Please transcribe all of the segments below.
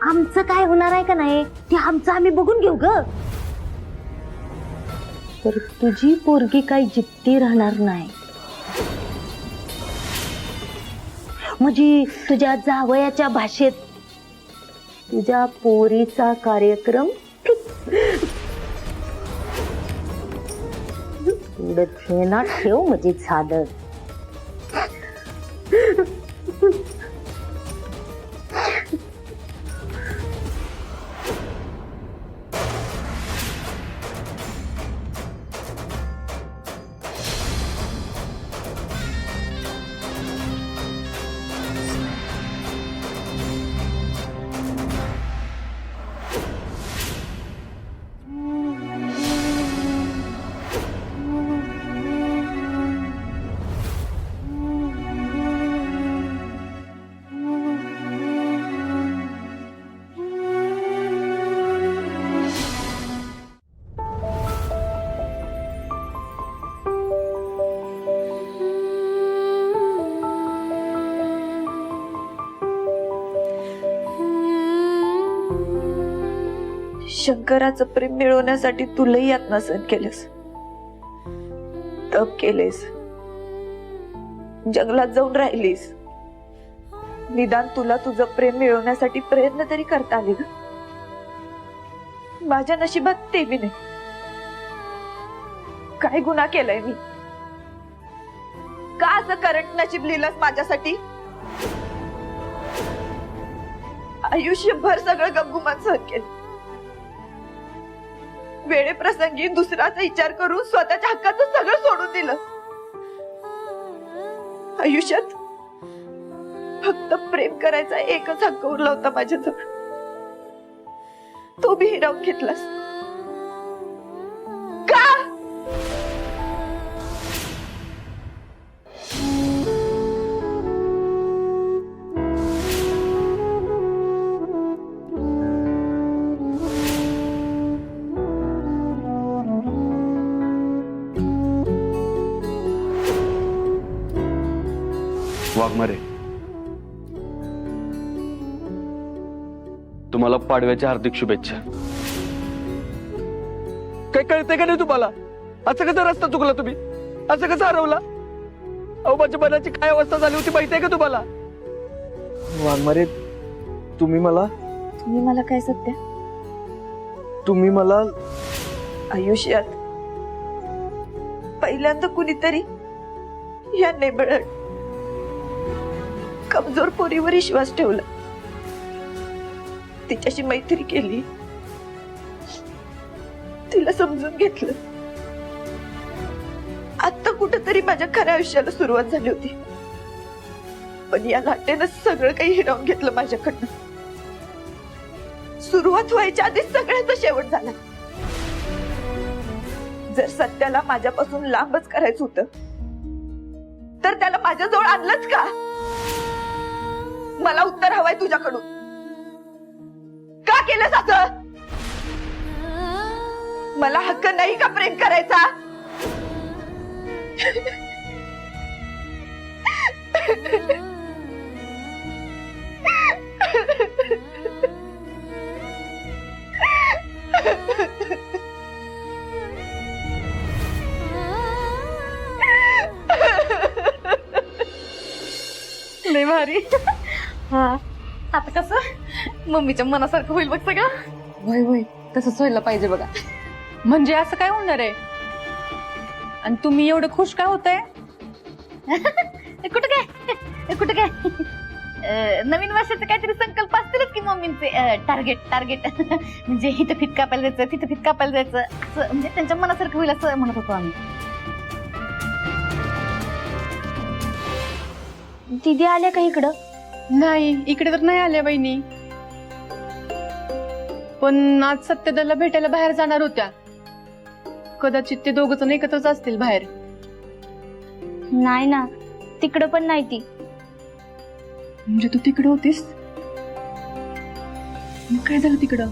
आमचं काय होणार आहे का नाही ते आमचं आम्ही बघून घेऊ ग. तर तुझी पोरगी काही जिद्दी राहणार नाही. म्हणजे तुझ्या जावयाच्या भाषेत तुझ्या पोरीचा कार्यक्रम थोडं ध्यानात ठेव म्हणजे झालं. शंकराचं प्रेम मिळवण्यासाठी तुलाही यातना सहन केलंस, तप केलेस, जंगलात जाऊन राहिलीस. निदान तुला तुझं प्रेम मिळवण्यासाठी प्रयत्न तरी करता आले ग. माझ्या नशिबात ते बी नाही. काय गुन्हा केलाय मी? का असं करंट नशीब लिहिलंस माझ्यासाठी? आयुष्यभर सगळं गमगुमान सहन केलं. वेळेप्रसंगी दुसऱ्याचा विचार करून स्वतःच्या हक्काचं सगळं सोडून दिलं. आयुष्यात फक्त प्रेम करायचा एकच हक्क उरला होता माझ्याजवळ. तो बी हिरावून घेतलास का? वाघमारे, तुम्हाला पाडव्याच्या हार्दिक शुभेच्छा. काय कळतंय का नाही तुम्हाला? असं कसं रस्ता चुकला तुम्ही? असं कसं हरवला? अहो, माझ्या मनाची काय अवस्था झाली होती माहिती आहे का तुम्हाला? वाघमारे, तुम्ही मला काय सत्य? तुम्ही मला आयुष्यात पहिल्यांदा कुणीतरी या नेबळट कमजोर पोरीवर विश्वास ठेवला, तिच्याशी मैत्री केली, तिला समजून घेतलं. आता कुठेतरी माझ्या खऱ्या आयुष्याला सुरुवात झाली होती. पण या लाटेनं सगळं काही हिरावून घेतलं माझ्याकडनं. सुरुवात व्हायच्या आधीच सगळ्याचा शेवट झाला. जर सत्याला माझ्यापासून लांबच करायचं होतं तर त्याला माझ्याजवळ आणलंच का? मला उत्तर हवंय तुझ्याकडून. का केलंस असं? मला हक्क नाही का प्रेम करायचा? लय भारी. हा, आता कसं मम्मीच्या मनासारखं होईल बघ सगळं. होय होय, तसंच व्हायला पाहिजे बघा. म्हणजे असं काय होणार आहे? आणि तुम्ही एवढं खुश काय होतंय? कुठं काय नवीन वर्षाचे काहीतरी संकल्प असतीलच की मम्मींचे. टार्गेट म्हणजे इथं फित कापायला जायचं, तिथं फित कापायला जायचं, असं म्हणजे त्यांच्या मनासारखं होईल असं म्हणत होतो आम्ही. दीदी आल्या का इकडं? नाही, इकडे तर नाही आल्या बहिणी. पण आज सत्यदाला भेटायला बाहेर जाणार होत्या. कदाचित ते दोघ जण एकत्रच असतील बाहेर. नाही ना, तिकडं पण नाही ती. म्हणजे तू तिकडे होतीस? मग काय झालं तिकडं?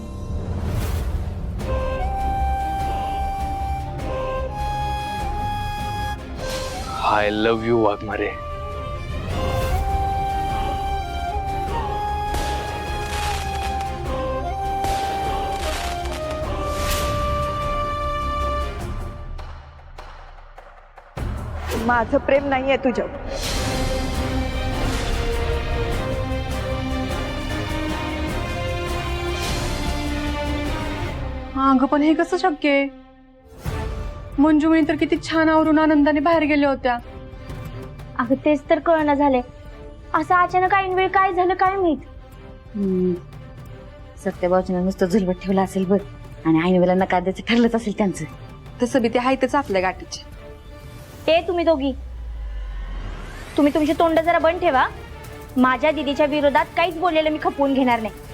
I love you Waghmare. माझं प्रेम नाहीये तुझ्यावर. अगं पण हे कसं शक्य आहे? मंजुमणी तर किती छान आवरून आनंदाने बाहेर गेल्या होत्या. अगं तेच तर कळना झालंय, असं अचानक ऐन वेळ काय झालं काय माहित. सत्यभाऊजीने नुसतं झुलवत ठेवलं असेल बघ, आणि ऐन वेळेला नकार द्यायचं ठरलंच असेल त्यांचं. तसं बी ते आहेतच आपल्या गाठीचे. ते तुम्ही दोघी, तुम्ही तुमची तोंड जरा बंद ठेवा. माझ्या दीदीच्या विरोधात काहीच बोललेलं मी खपवून घेणार नाही.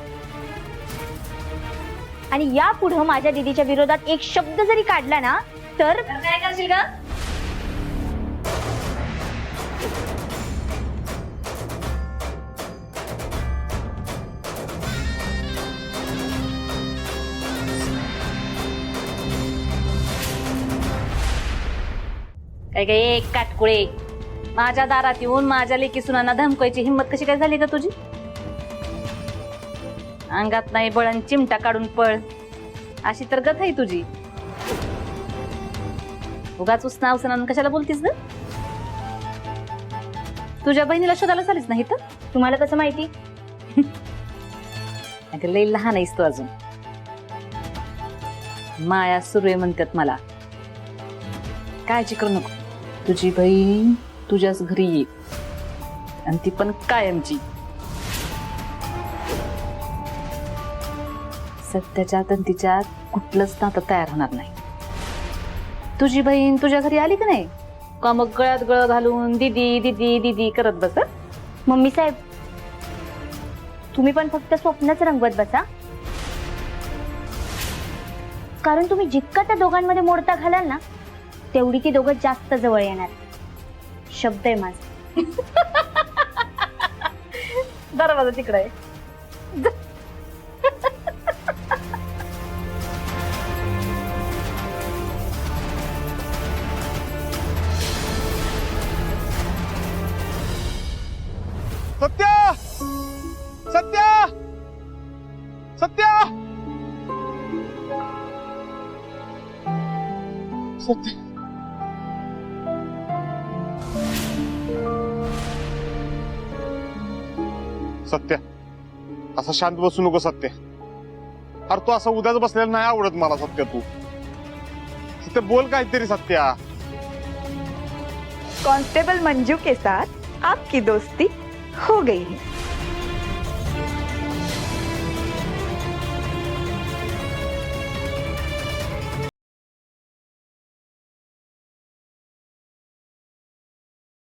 आणि यापुढं माझ्या दीदीच्या विरोधात एक शब्द जरी काढला ना तर काय करशील का? काय काय एक काटकुळे माझ्या दारात येऊन माझ्या लेकी सुनांना धमकायची हिंमत कशी काय झाली का तुझी? अंगात नाही बळण चिमटा काढून पळ, अशी तर गत आहे तुझी. उगाच उसना उसना कशाला बोलतीस ग? तुझ्या बहिणीला शोधायला चालीच नाही तर तुम्हाला कसं माहिती? अगं लई लहान आहेस तू अजून. माया सुरू आहे म्हणतात मला. काळजी करू नको, तुझी बहीण तुझ्याच घरी ये, आणि ती पण कायमची. सत्याच्यात आणि तिच्यात कुठलंच नातं तयार होणार नाही. तुझी बहीण तुझ्या घरी आली का नाही का मग गळ्यात गळ घालून दीदी दीदी दीदी करत बस. मम्मी साहेब, तुम्ही पण फक्त स्वप्नच रंगवत बसा. कारण तुम्ही जितका त्या दोघांमध्ये मोडता घालाल ना तेवढी ती दोघं जास्त जवळ येणार. शब्द आहे माझा. दरवाजा तिकडे आहे. सत्या सत्या सत्या सत्या सत्या असा शांत बसू नको सत्या. अरे तू असं उद्याच बसलेला नाही आवडत मला सत्या. तू सत्या बोल काहीतरी सत्या. कांस्टेबल मंजू के साथ आपकी दोस्ती हो गई है.